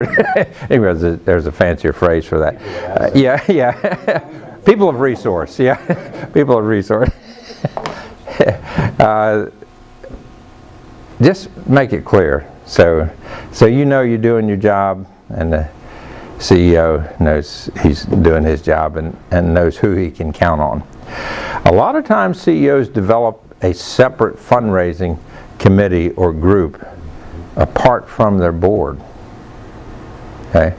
Anyway, there's a fancier phrase for that. Yeah. People of resource. Yeah, people of resource. Just make it clear. So you know you're doing your job, and the CEO knows he's doing his job and knows who he can count on. A lot of times CEOs develop a separate fundraising committee or group apart from their board. Okay,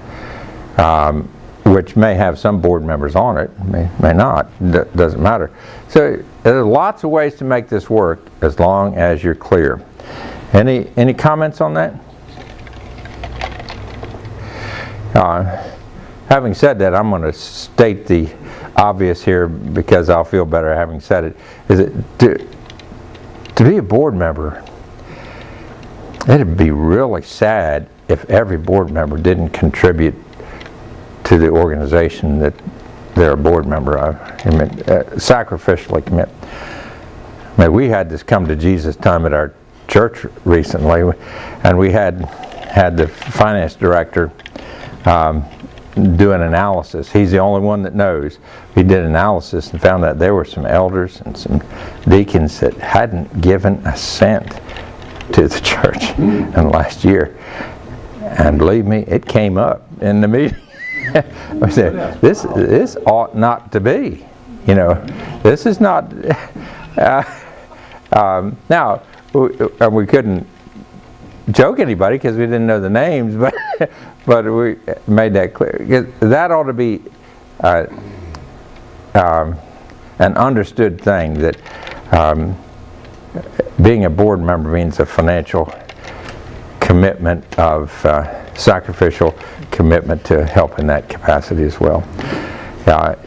which may have some board members on it, may not. Doesn't matter. So there are lots of ways to make this work as long as you're clear. Any comments on that? Having said that, I'm going to state the obvious here because I'll feel better having said it. Is it to be a board member? It'd be really sad if every board member didn't contribute to the organization that they're a board member of. Sacrificially commit. We had this come to Jesus time at our church recently, and we had the finance director do an analysis. He's the only one that knows. He did an analysis and found that there were some elders and some deacons that hadn't given a cent to the church in the last year. And believe me, it came up in the meeting. I said, this ought not to be. This is not. Now, we couldn't joke anybody because we didn't know the names, but we made that clear. That ought to be an understood thing, that being a board member means a financial commitment of sacrificial commitment to help in that capacity as well.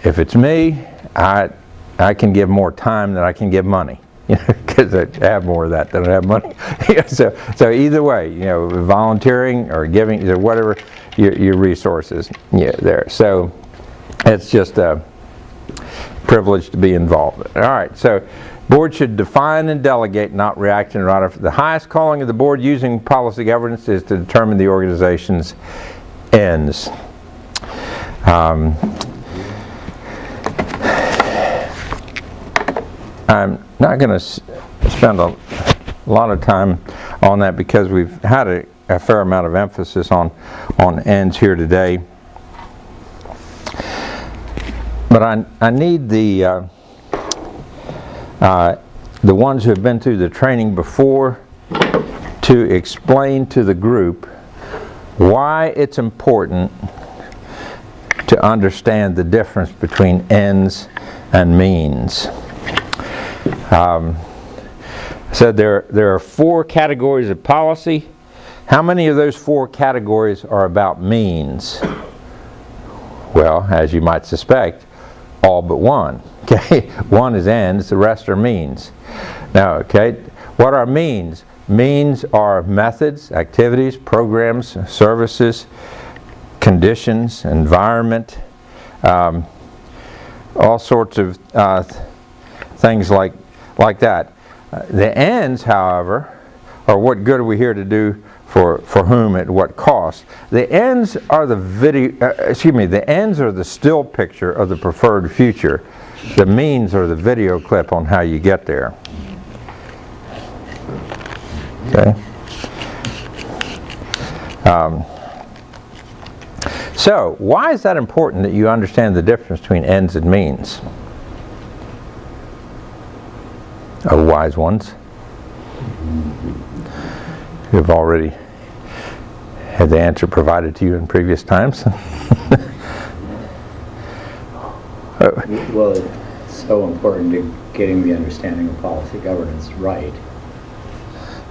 If it's me, I can give more time than I can give money, because I have more of that than I have money. So either way, volunteering or giving or whatever your resources, there. So it's just a privilege to be involved. All right, so board should define and delegate, not react and ratify. The highest calling of the board using policy governance is to determine the organization's ends. I'm not going to spend a lot of time on that because we've had a fair amount of emphasis on ends here today. But I need the ones who have been through the training before to explain to the group why it's important to understand the difference between ends and means. So there are 4 categories of policy. How many of those 4 categories are about means? Well, as you might suspect, all but one. Okay, one is ends, the rest are means. Now, okay, what are means? Means are methods, activities, programs, services, conditions, environment, all sorts of things like that. The ends, however, are what good are we here to do for whom at what cost. The ends are the ends are the still picture of the preferred future. The means are the video clip on how you get there. Okay. So, why is that important that you understand the difference between ends and means? Oh, wise ones who have already had the answer provided to you in previous times. Well, it's so important to getting the understanding of policy governance right.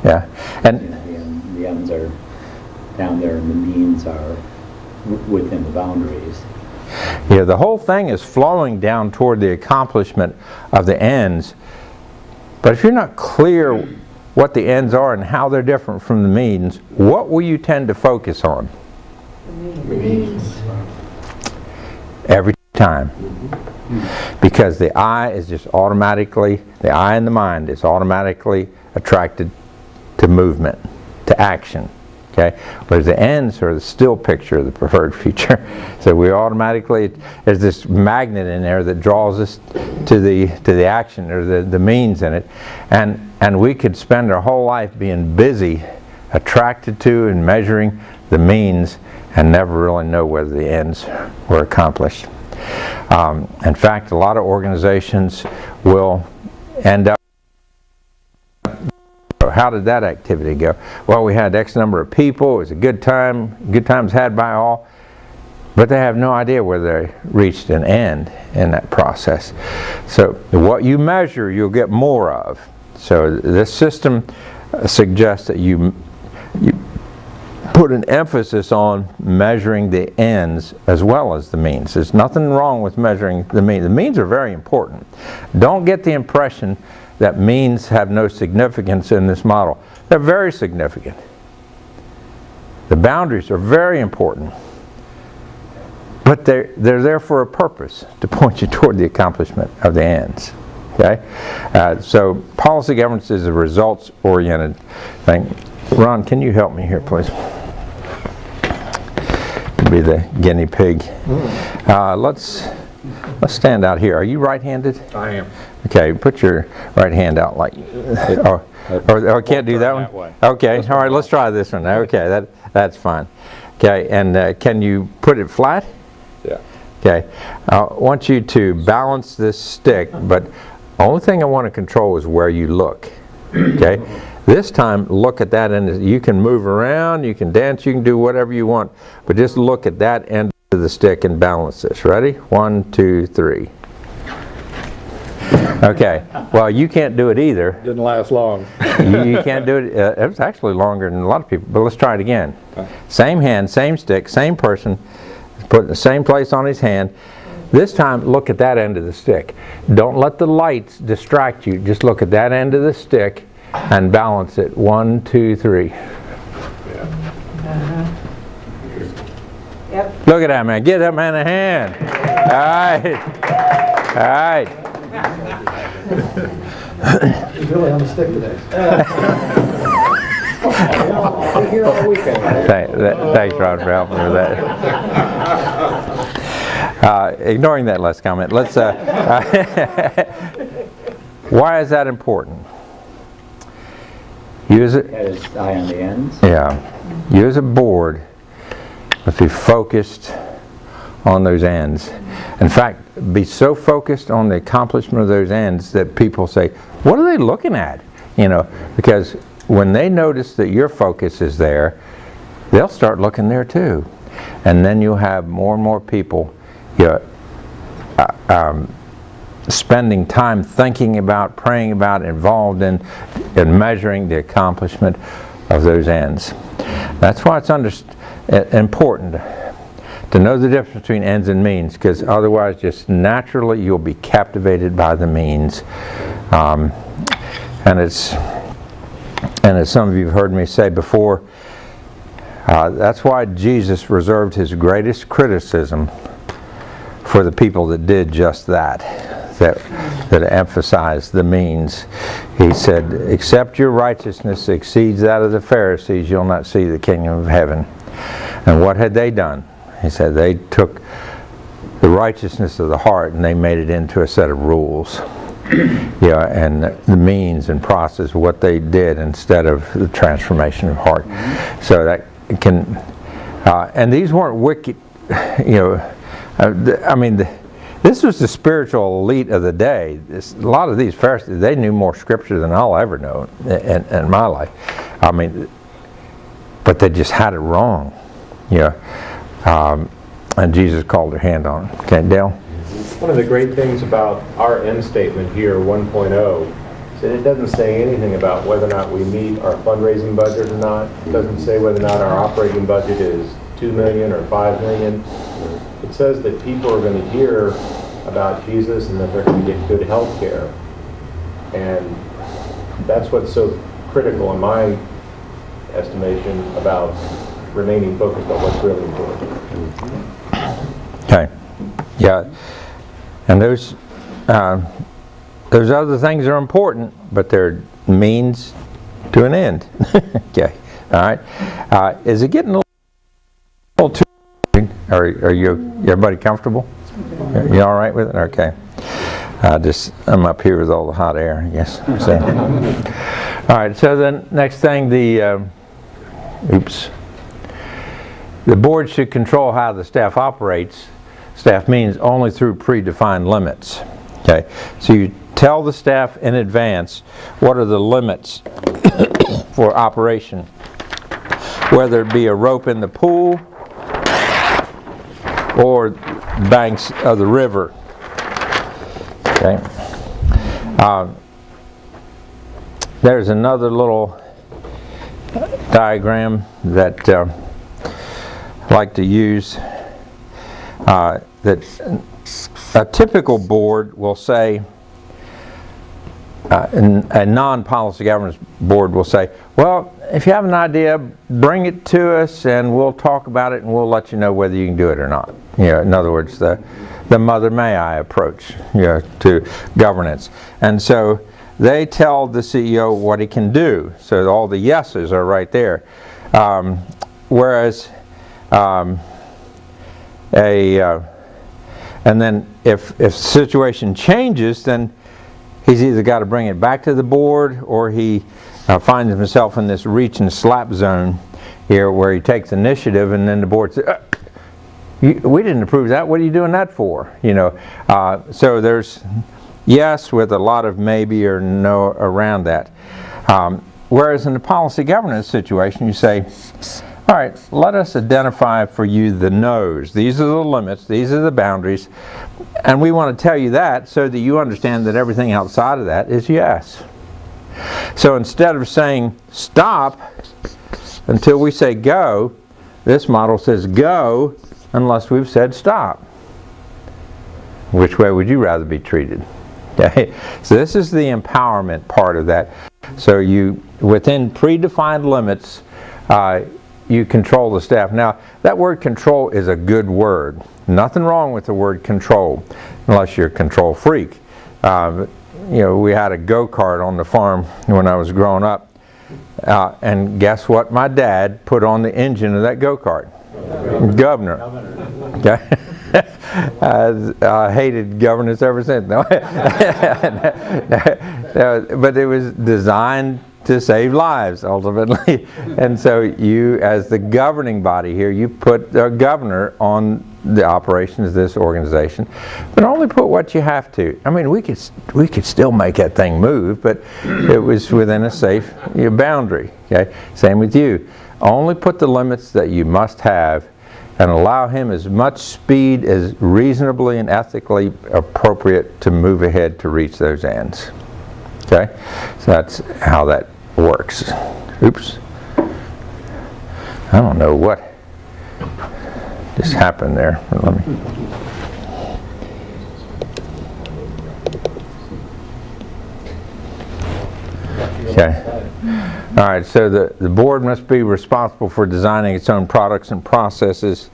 Yeah, and the ends are down there and the means are within the boundaries. Yeah, the whole thing is flowing down toward the accomplishment of the ends. But if you're not clear what the ends are and how they're different from the means, what will you tend to focus on? The means. Every time. Because the eye is just automatically, the eye and the mind is automatically attracted to movement, to action. Okay, whereas the ends are the still picture of the preferred future. So we automatically, there's this magnet in there that draws us to the action, or the means in it, and we could spend our whole life being busy, attracted to and measuring the means, and never really know whether the ends were accomplished. In fact, a lot of organizations will end up, how did that activity go? Well, we had X number of people, it was a good time, good times had by all, but they have no idea whether they reached an end in that process. So what you measure, you'll get more of. So this system suggests that you put an emphasis on measuring the ends as well as the means. There's nothing wrong with measuring the means. The means are very important. Don't get the impression that means have no significance in this model. They're very significant. The boundaries are very important. But they're there for a purpose, to point you toward the accomplishment of the ends. Okay? So policy governance is a results-oriented thing. Ron, can you help me here, please? Be the guinea pig. Let's stand out here. Are you right-handed? I am. Okay, put your right hand out like, or I can't do that one? That way. Okay, all right, let's try this one. Okay, that's fine. Okay, and can you put it flat? Yeah. Okay, I want you to balance this stick, but the only thing I want to control is where you look. Okay, this time look at that end. You can move around, you can dance, you can do whatever you want, but just look at that end of the stick and balance this. Ready? 1, 2, 3. Okay, well, you can't do it either. Didn't last long. You can't do it. It was actually longer than a lot of people, but let's try it again. Same hand, same stick, same person, put it in the same place on his hand. This time, look at that end of the stick. Don't let the lights distract you. Just look at that end of the stick and balance it. 1, 2, 3. Yep. Look at that man. Give that man a hand. All right. All right. He's really on the stick today. We're here all weekend. Thanks, Ron, for helping me with that. Ignoring that last comment, let's. Why is that important? You as That is eye on the ends. you as a board must be focused on those ends. In fact, be so focused on the accomplishment of those ends that people say, "What are they looking at?" You know, because when they notice that your focus is there, they'll start looking there too, and then you'll have more and more people, spending time thinking about, praying about, involved in measuring the accomplishment of those ends. That's why it's important to know the difference between ends and means, because otherwise just naturally you'll be captivated by the means. And as some of you have heard me say before, that's why Jesus reserved his greatest criticism for the people that did just that emphasized the means. He said, "Except your righteousness exceeds that of the Pharisees, you'll not see the kingdom of heaven." And what had they done? He said they took the righteousness of the heart and they made it into a set of rules. And the means and process of what they did instead of the transformation of heart. So that can, and these weren't wicked, this was the spiritual elite of the day. A lot of these Pharisees, they knew more scripture than I'll ever know in my life. But they just had it wrong. And Jesus called their hand on it. Okay, Dale? One of the great things about our end statement here, 1.0, is that it doesn't say anything about whether or not we meet our fundraising budget or not. It doesn't say whether or not our operating budget is $2 million or $5 million. It says that people are going to hear about Jesus and that they're going to get good health care. And that's what's so critical in my estimation about remaining focused on what's really important. Okay. Yeah. And those other things are important, but they're means to an end. Okay. All right. Is it getting a little too? Are you everybody comfortable? You all right with it? Okay. I'm up here with all the hot air, I guess. So. All right. So the next thing, the board should control how the staff operates. Staff means only through predefined limits. Okay. So you tell the staff in advance what are the limits for operation, whether it be a rope in the pool or banks of the river. Okay. There's another little diagram that I like to use. That a typical board will say, a non-policy governance board will say, well, if you have an idea, bring it to us and we'll talk about it and we'll let you know whether you can do it or not. In other words, the mother may I approach to governance. And so they tell the CEO what he can do. So all the yeses are right there. Whereas and then if the situation changes, then he's either got to bring it back to the board or he finds himself in this reach and slap zone here where he takes initiative and then the board says, we didn't approve that, what are you doing that for? So there's yes with a lot of maybe or no around that. Whereas in the policy governance situation you say, all right, let us identify for you the no's. These are the limits, these are the boundaries, and we want to tell you that so that you understand that everything outside of that is yes. So instead of saying stop until we say go, this model says go unless we've said stop. Which way would you rather be treated? Okay. So this is the empowerment part of that. So you, within predefined limits, you control the staff. Now, that word control is a good word. Nothing wrong with the word control, unless you're a control freak. We had a go-kart on the farm when I was growing up. And guess what my dad put on the engine of that go-kart? Governor. Okay. I hated governance ever since. No. But it was designed to save lives ultimately, and so you, as the governing body here, you put a governor on the operations of this organization, but only put what you have to. I mean, we could still make that thing move, but it was within a safe boundary. Okay, same with you. Only put the limits that you must have, and allow him as much speed as reasonably and ethically appropriate to move ahead to reach those ends. Okay, so that's how that works. Oops. I don't know what just happened there. Let me. Okay. All right. So the board must be responsible for designing its own products and processes.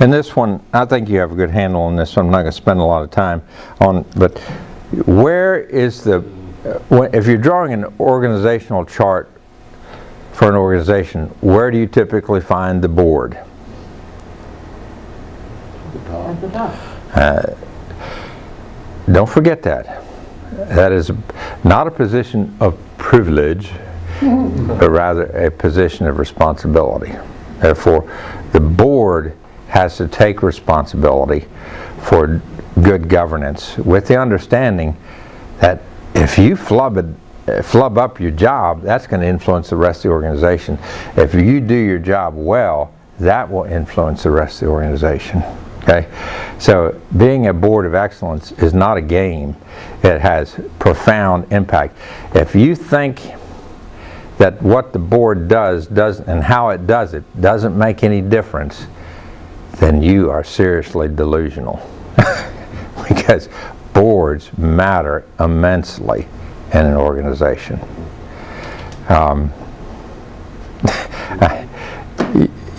And this one, I think you have a good handle on this one. I'm not going to spend a lot of time on, but where is if you're drawing an organizational chart for an organization, where do you typically find the board? At the top. Don't forget that. That is not a position of privilege, but rather a position of responsibility. Therefore, the board has to take responsibility for good governance with the understanding that if you flub up your job, that's going to influence the rest of the organization. If you do your job well, that will influence the rest of the organization. Okay? So being a board of excellence is not a game. It has profound impact. If you think that what the board does and how it does it doesn't make any difference, then you are seriously delusional. Because boards matter immensely in an organization.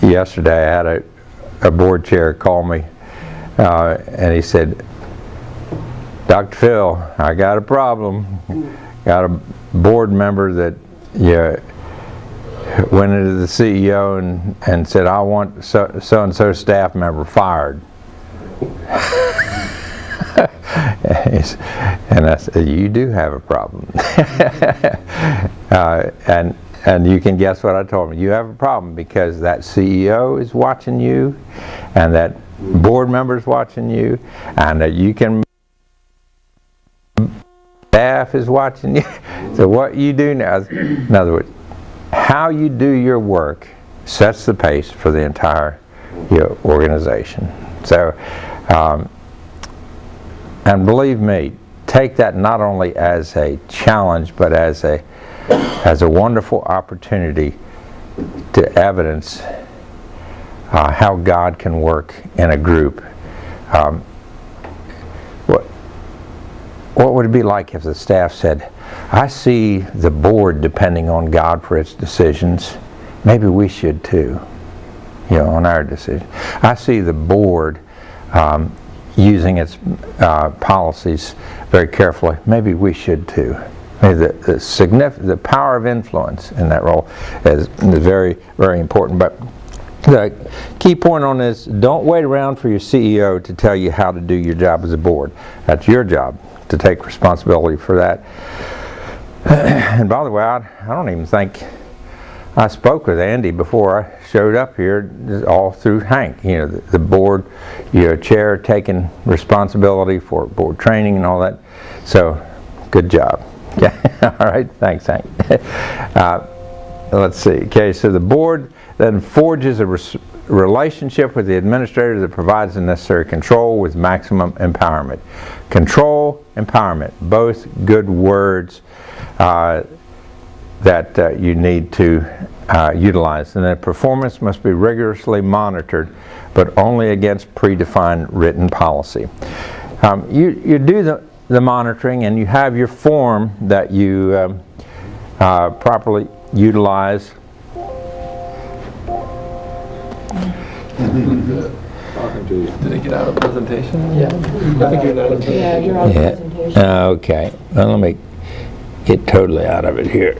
Yesterday I had a board chair call me and he said, Dr. Phil, I got a problem. Got a board member that went into the CEO and said, I want so-and-so staff member fired. And I said, you do have a problem. And you can guess what I told him. You have a problem because that CEO is watching you, and that board member is watching you, and that you can staff is watching you. So what you do now is, in other words, how you do your work sets the pace for the entire organization. So, and believe me, take that not only as a challenge, but as a wonderful opportunity to evidence how God can work in a group. What would it be like if the staff said, I see the board depending on God for its decisions. Maybe we should too, on our decision. I see the board using its policies very carefully. Maybe we should too. Maybe the power of influence in that role is very, very important. But the key point on this, don't wait around for your CEO to tell you how to do your job as a board. That's your job to take responsibility for that. And by the way, I don't even think I spoke with Andy before I showed up here, all through Hank. The board, chair taking responsibility for board training and all that. So, good job. Okay. All right. Thanks, Hank. Let's see. Okay. So the board then forges a relationship with the administrator that provides the necessary control with maximum empowerment. Control, empowerment, both good words that you need to utilize. And the performance must be rigorously monitored, but only against predefined written policy. You do the monitoring, and you have your form that you properly utilize. Did it get out of presentation? Yeah. I think you're not. Yeah, you're on presentation. Okay. Well, let me get totally out of it here.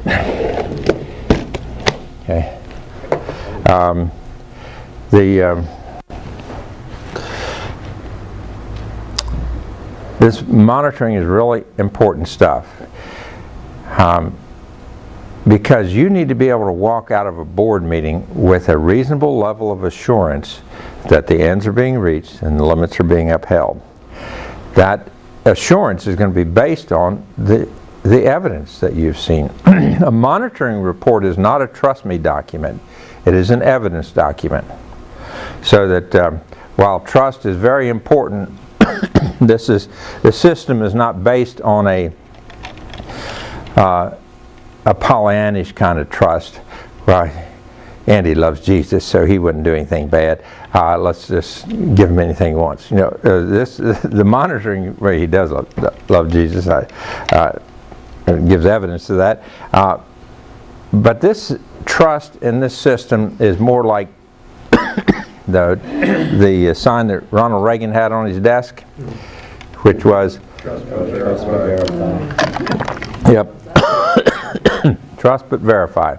Okay. This monitoring is really important stuff. Because you need to be able to walk out of a board meeting with a reasonable level of assurance that the ends are being reached and the limits are being upheld. That assurance is going to be based on the evidence that you've seen. A monitoring report is not a trust me document. It is an evidence document. So that while trust is very important, the system is not based on a Pollyannish kind of trust. Right? Andy loves Jesus, so he wouldn't do anything bad. Let's just give him anything he wants. The monitoring, well, he does love Jesus. Gives evidence to that. But this trust in this system is more like the sign that Ronald Reagan had on his desk, which was Trust but verify. Yep. Trust but verify.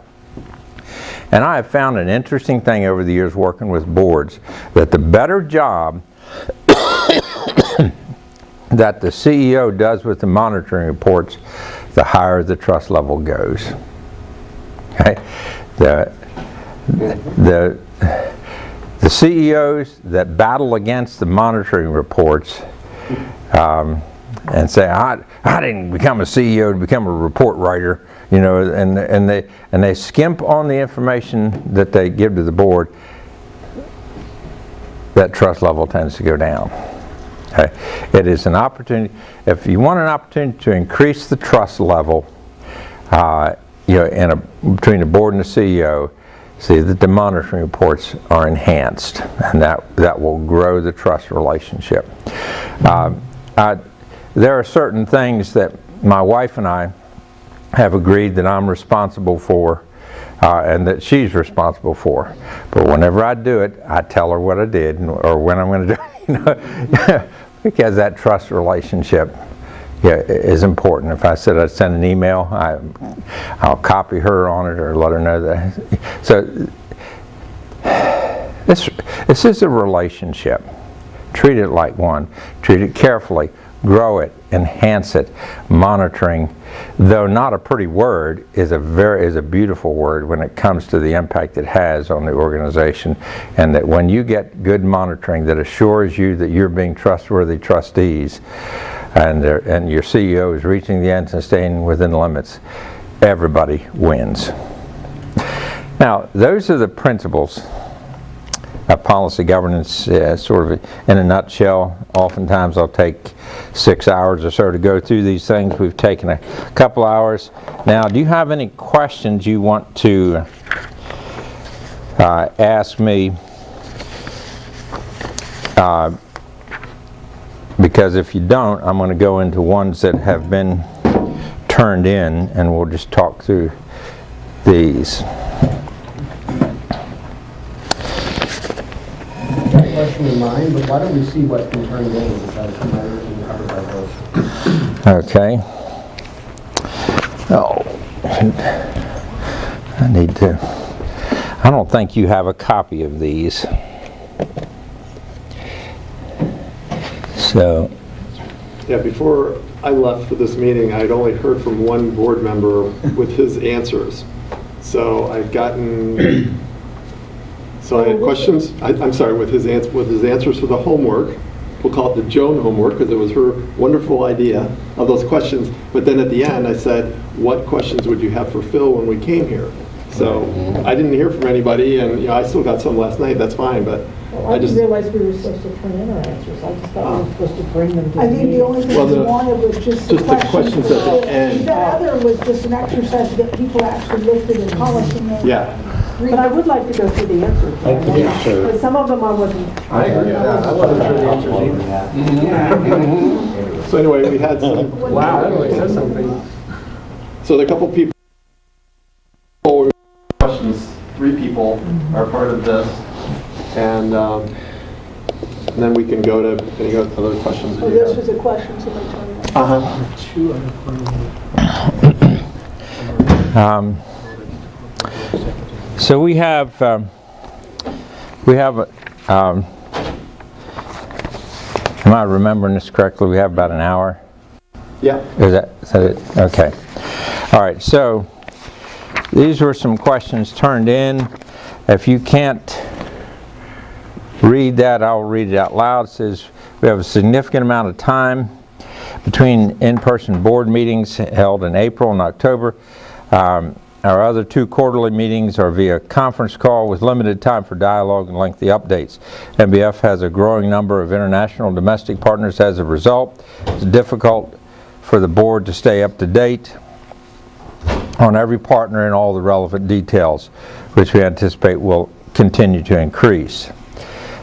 And I have found an interesting thing over the years working with boards, that the better job that the CEO does with the monitoring reports, the higher the trust level goes. Okay? The CEOs that battle against the monitoring reports and say, I didn't become a CEO to become a report writer, and they skimp on the information that they give to the board, that trust level tends to go down. Okay. It is an opportunity. If you want an opportunity to increase the trust level, between the board and the CEO, see that the monitoring reports are enhanced, and that will grow the trust relationship. There are certain things that my wife and I have agreed that I'm responsible for, and that she's responsible for. But whenever I do it, I tell her what I did or when I'm going to do it, because that trust relationship is important. If I said I'd send an email, I'll copy her on it or let her know that. So this is a relationship. Treat it like one. Treat it carefully. Grow it. Enhance it. Monitoring, though not a pretty word, is a beautiful word when it comes to the impact it has on the organization. And that when you get good monitoring that assures you that you're being trustworthy trustees, and your CEO is reaching the ends and staying within limits, everybody wins. Now, those are the principles of policy governance, sort of in a nutshell. Oftentimes I'll take 6 hours or so to go through these things. We've taken a couple hours. Now, do you have any questions you want to ask me? Because if you don't, I'm going to go into ones that have been turned in, and we'll just talk through these. Question in mind, but why don't we see what's been turned in and try to come out and cover by those? Okay. Oh, I don't think you have a copy of these. So. Yeah, before I left for this meeting, I'd only heard from one board member with his answers. So I've gotten, so I had questions, I'm sorry, with his answers for the homework. We'll call it the Joan homework because it was her wonderful idea of those questions. But then at the end I said, what questions would you have for Phil when we came here? So I didn't hear from anybody, and I still got some last night, that's fine, but I didn't realize we were supposed to turn in our answers. I just thought we were supposed to bring them to the I think the only thing we wanted was just the questions at the end. The other was just an exercise to get people actually listed in policy. Yeah. But I would like to go through the answers. Yeah, sure. But some of them I wasn't. I agree. I wasn't sure the answers either. So anyway, we had some. Wow, that really says something. So there are a couple people. Questions. 3 people are part of this, and then we can go to any other questions. Oh, this was a question, somebody told me. So we have am I remembering this correctly? We have about an hour. Yeah. Is that it? Okay. All right. So these were some questions turned in. If you can't read that, I'll read it out loud. It says we have a significant amount of time between in-person board meetings held in April and October. Our other 2 quarterly meetings are via conference call with limited time for dialogue and lengthy updates. MBF has a growing number of international and domestic partners as a result. It's difficult for the board to stay up to date on every partner and all the relevant details, which we anticipate will continue to increase.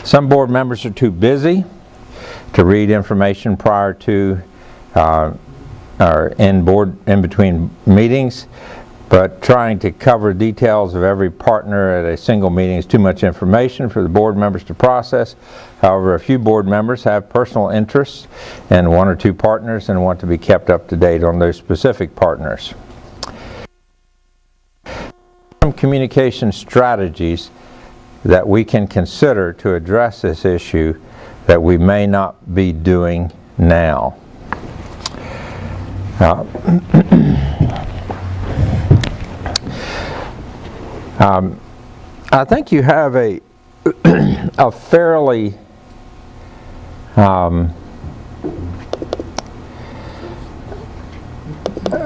Some board members are too busy to read information prior to or in between meetings, but trying to cover details of every partner at a single meeting is too much information for the board members to process. However, a few board members have personal interests in 1 or 2 partners and want to be kept up to date on those specific partners. Some communication strategies that we can consider to address this issue that we may not be doing now. I think you have a fairly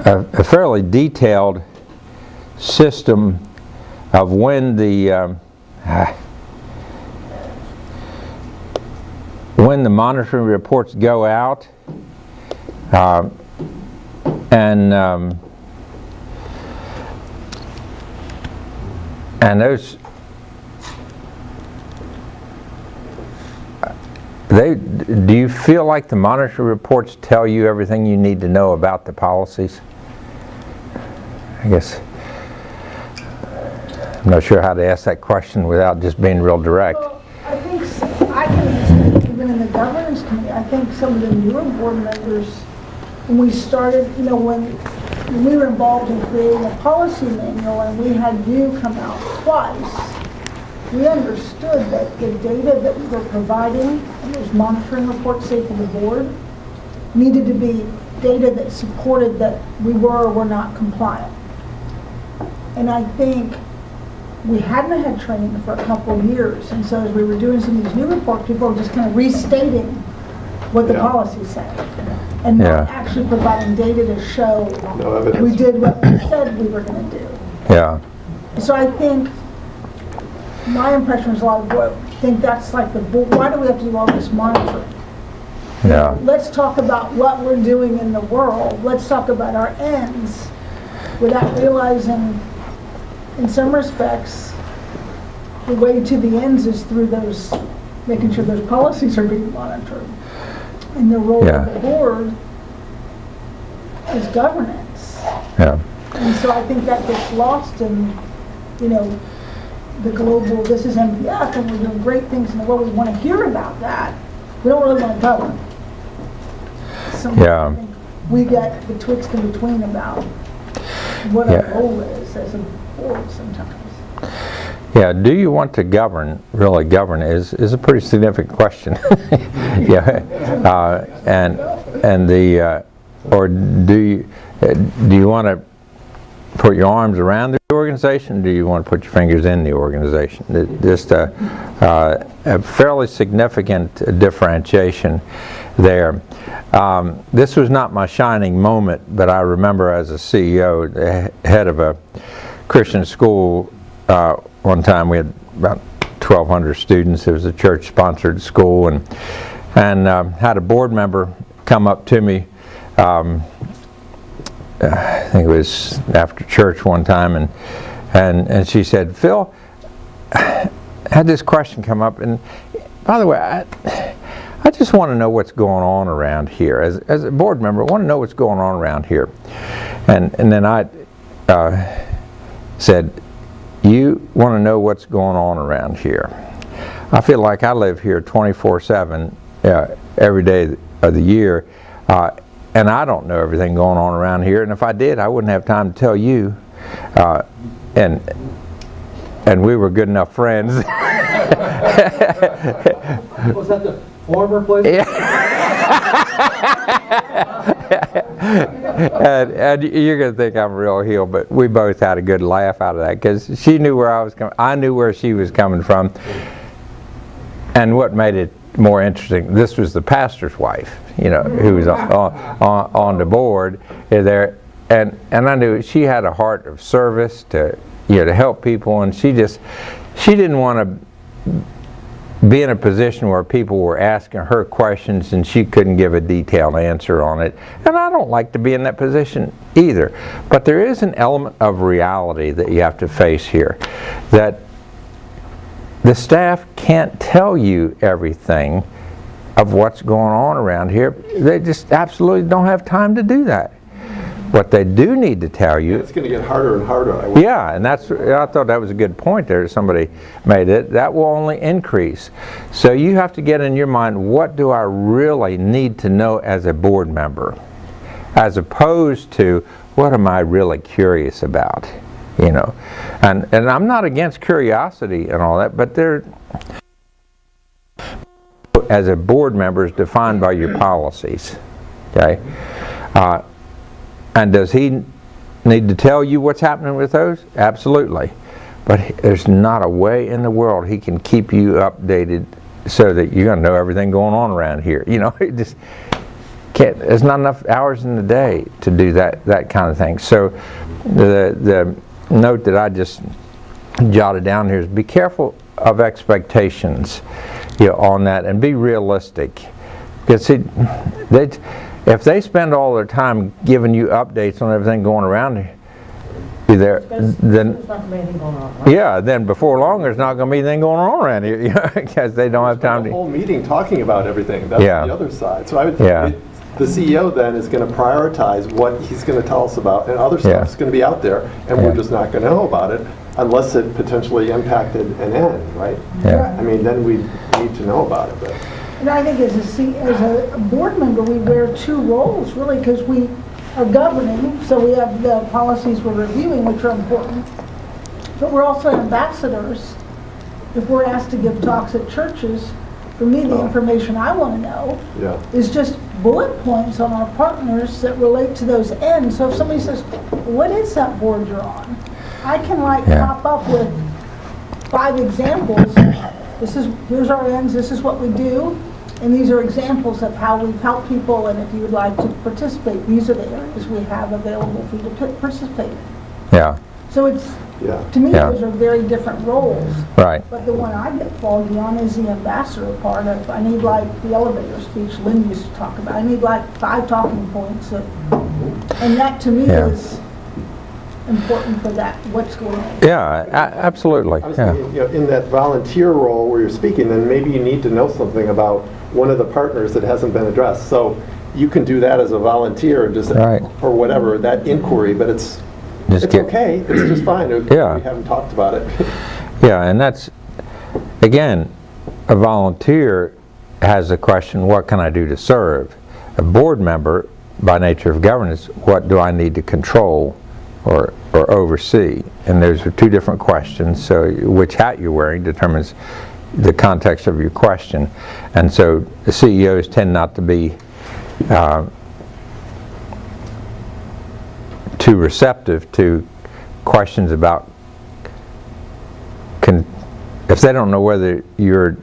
a fairly detailed system of when the monitoring reports go out, and those do you feel like the monitoring reports tell you everything you need to know about the policies? I guess I'm not sure how to ask that question without just being real direct. Well, I think I can even in the governance committee, I think some of the newer board members when we started, when we were involved in creating a policy manual and we had you come out twice, we understood that the data that we were providing, and those monitoring reports, say for the board, needed to be data that supported that we were or were not compliant. And I think we hadn't had training for a couple of years, and so as we were doing some of these new reports, people were just kind of restating what the policy said, and not actually providing data to show we did what we said we were going to do. Yeah. So I think my impression is a lot of people think that's like why do we have to do all this monitoring? Yeah. Let's talk about what we're doing in the world. Let's talk about our ends without realizing, in some respects, the way to the ends is through those, making sure those policies are being monitored. And the role of the board is governance. Yeah. And so I think that gets lost in, the global, this is MBF and we're doing great things in the world. We want to hear about that. We don't really want to govern. So I think we get betwixt and between about what our role is as a board sometimes. Yeah, do you want to govern, really govern, is a pretty significant question. Or do you want to put your arms around the organization, or do you want to put your fingers in the organization? Just a fairly significant differentiation there. This was not my shining moment, but I remember as a CEO, the head of a Christian school, one time we had about 1,200 students. It was a church-sponsored school, and had a board member come up to me. I think it was after church one time, and she said, "Phil, I had this question come up, and by the way, I just want to know what's going on around here. As a board member, I want to know what's going on around here." And then I said, "You want to know what's going on around here? I feel like I live here 24/7 every day of the year, and I don't know everything going on around here. And if I did, I wouldn't have time to tell you." And we were good enough friends. Was that the former place? And you're going to think I'm a real heel, but we both had a good laugh out of that because she knew where I was coming. I knew where she was coming from. And what made it more interesting, this was the pastor's wife, who was on the board there, and I knew she had a heart of service to help people, and she didn't want to be in a position where people were asking her questions and she couldn't give a detailed answer on it. And I don't like to be in that position either. But there is an element of reality that you have to face here, that the staff can't tell you everything of what's going on around here. They just absolutely don't have time to do that. What they do need to tell you... It's going to get harder and harder. Yeah, and I thought that was a good point there. Somebody made it. That will only increase. So you have to get in your mind, what do I really need to know as a board member? As opposed to, what am I really curious about? And I'm not against curiosity and all that, but they're, as a board member, is defined by your policies. Okay? And does he need to tell you what's happening with those? Absolutely. But there's not a way in the world he can keep you updated so that you're going to know everything going on around here. It just can't. There's not enough hours in the day to do that kind of thing. So the note that I just jotted down here is be careful of expectations on that, and be realistic. Because if they spend all their time giving you updates on everything going around there, then then before long there's not going to be anything going on around here, because they don't have time the to. whole meeting talking about everything. That's the other side. So I would Yeah. the CEO then is going to prioritize what he's going to tell us about, and other stuff's going to be out there, and we're just not going to know about it unless it potentially impacted an end, right? Yeah. I mean, then we need to know about it. But. And I think as a board member, we wear two roles, really, because we are governing, so we have the policies we're reviewing, which are important, but we're also ambassadors. If we're asked to give talks at churches, for me, the information I want to know Yeah. is just bullet points on our partners that relate to those ends. So if somebody says, what is that board you're on? I can pop up with 5 examples. Here's our ends, this is what we do, and these are examples of how we've helped people, and if you would like to participate, these are the areas we have available for you to participate in. Yeah, So it's, Yeah. to me, Yeah. those are very different roles. right. But the one I get foggy on is the ambassador part of, I need like the elevator speech Lynn used to talk about. I need like 5 talking points and that to me Yeah. is important for that, what's going on. Yeah, absolutely. I was Yeah. thinking, in that volunteer role where you're speaking, then maybe you need to know something about one of the partners that hasn't been addressed. So you can do that as a volunteer and just, Right. or whatever, that inquiry, but it's Just get- okay, it's just fine. Yeah. We haven't talked about it. Yeah, and that's, again, a volunteer has a question, what can I do to serve? A board member, by nature of governance, what do I need to control or oversee? And those are 2 different questions, so which hat you're wearing determines the context of your question. And so the CEOs tend not to be too receptive to questions about if they don't know whether you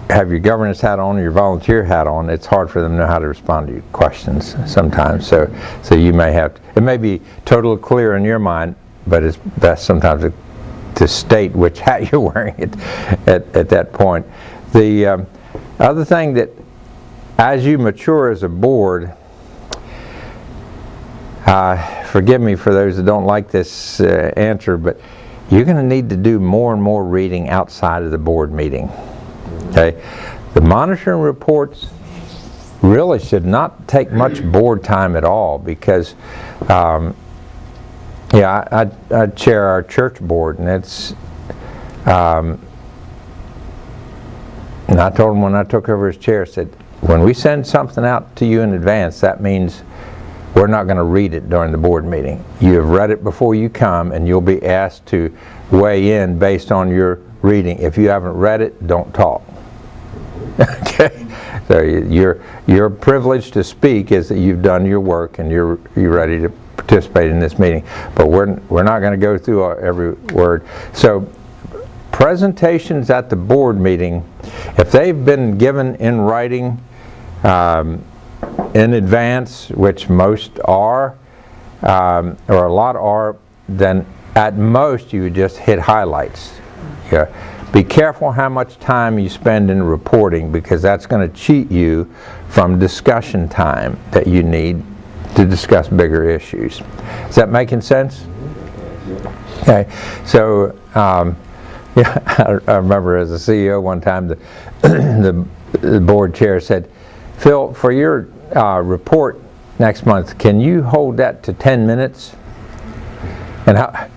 have your governance hat on or your volunteer hat on, it's hard for them to know how to respond to your questions sometimes. So you may have it may be totally clear in your mind, but it's best sometimes to state which hat you're wearing at that point. The other thing that, as you mature as a board, forgive me for those that don't like this answer, but you're going to need to do more and more reading outside of the board meeting. Okay, the monitoring reports really should not take much board time at all because, I chair our church board, and it's. And I told him when I took over his chair, I said, when we send something out to you in advance, that means we're not going to read it during the board meeting. You have read it before you come, and you'll be asked to weigh in based on your reading. If you haven't read it, don't talk. Okay, so your privilege to speak is that you've done your work and you're ready to participate in this meeting. But we're not going to go through every word. So presentations at the board meeting, if they've been given in writing in advance, which most are, or a lot are, then at most you would just hit highlights. Yeah. Be careful how much time you spend in reporting, because that's going to cheat you from discussion time that you need to discuss bigger issues. Is that making sense? Okay. So I remember as a CEO one time the board chair said, Phil, for your report next month, can you hold that to 10 minutes? And I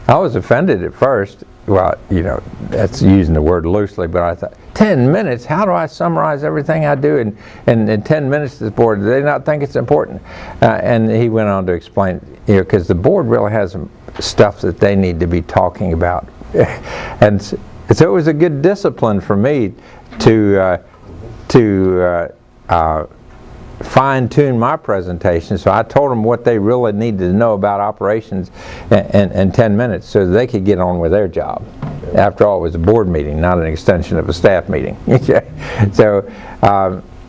was offended at first. Well, that's using the word loosely, but I thought, 10 minutes? How do I summarize everything I do in 10 minutes to this board? Do they not think it's important? And he went on to explain, because the board really has some stuff that they need to be talking about. And so it was a good discipline for me to fine-tune my presentation, so I told them what they really needed to know about operations in 10 minutes so they could get on with their job. After all, it was a board meeting, not an extension of a staff meeting. Okay, so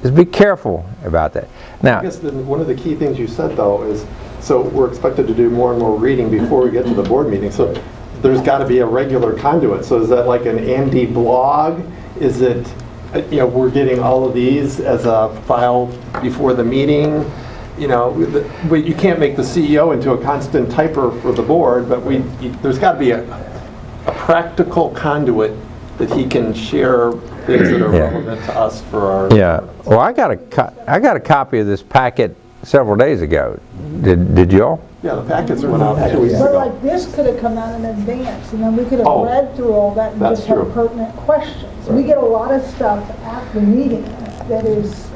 just be careful about that. Now, I guess one of the key things you said, though, is so we're expected to do more and more reading before we get to the board meeting. So there's got to be a regular conduit. So is that like an Andy blog? Is it, we're getting all of these as a file before the meeting? You can't make the CEO into a constant typer for the board, but there's got to be a practical conduit that he can share things that are relevant to us for our. Yeah. Well, I got a copy of this packet several days ago. Did you all? Yeah, the packets went out 2 weeks But ago. like this could have come out in advance, and then we could have Oh, read through all that and that's just had true. pertinent questions. We get a lot of stuff at the meeting that is,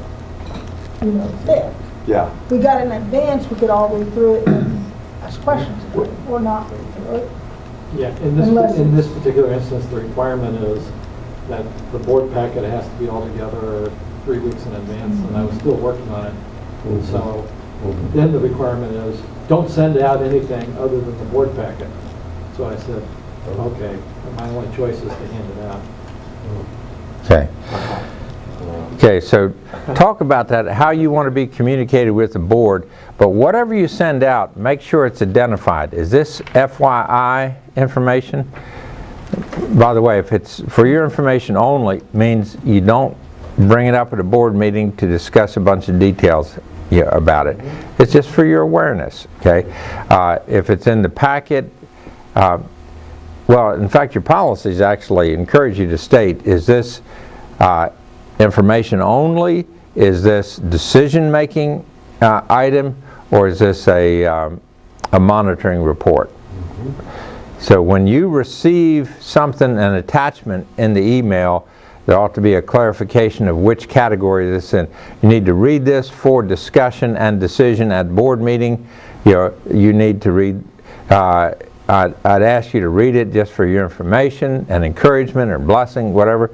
thick. Yeah, We got it in advance, we could all read through it and ask questions about it, or not read through it. Yeah, Unless in it's- this particular instance, the requirement is that the board packet has to be all together 3 weeks in advance, and I was still working on it. So then the requirement is, don't send out anything other than the board packet. So I said, okay, and my only choice is to hand it out. Okay. Okay, so talk about that, how you want to be communicated with the board, but whatever you send out, make sure it's identified. Is this FYI information? By the way, if it's for your information only, means you don't bring it up at a board meeting to discuss a bunch of details about it. It's just for your awareness, okay? If it's in the packet, well, in fact, your policies actually encourage you to state, is this information only? Is this decision-making item? Or is this a monitoring report? So when you receive something, an attachment in the email, there ought to be a clarification of which category this is in. You need to read this for discussion and decision at board meeting. You need to read, I'd ask you to read it just for your information and encouragement or blessing, whatever.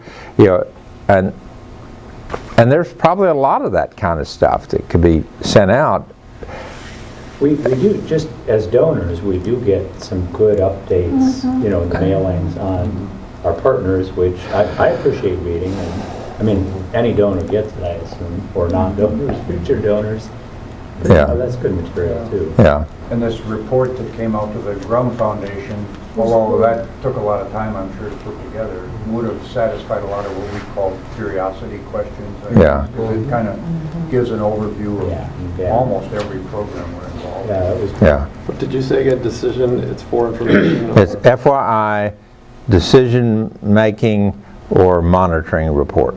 And there's probably a lot of that kind of stuff that could be sent out. We do, just as donors, we do get some good updates, the mailings on our partners, which I appreciate reading. And I mean, any donor gets it, I assume, or non-donors, future donors. Yeah. That's good material, too. Yeah. And this report that came out to the Grum Foundation, although that took a lot of time, I'm sure, to put together, would have satisfied a lot of what we call curiosity questions. Yeah. Because it kind of gives an overview Yeah. of almost every program we're involved in. Yeah, that was Yeah. what did you say again, decision, it's for information? It's FYI, decision-making or monitoring report.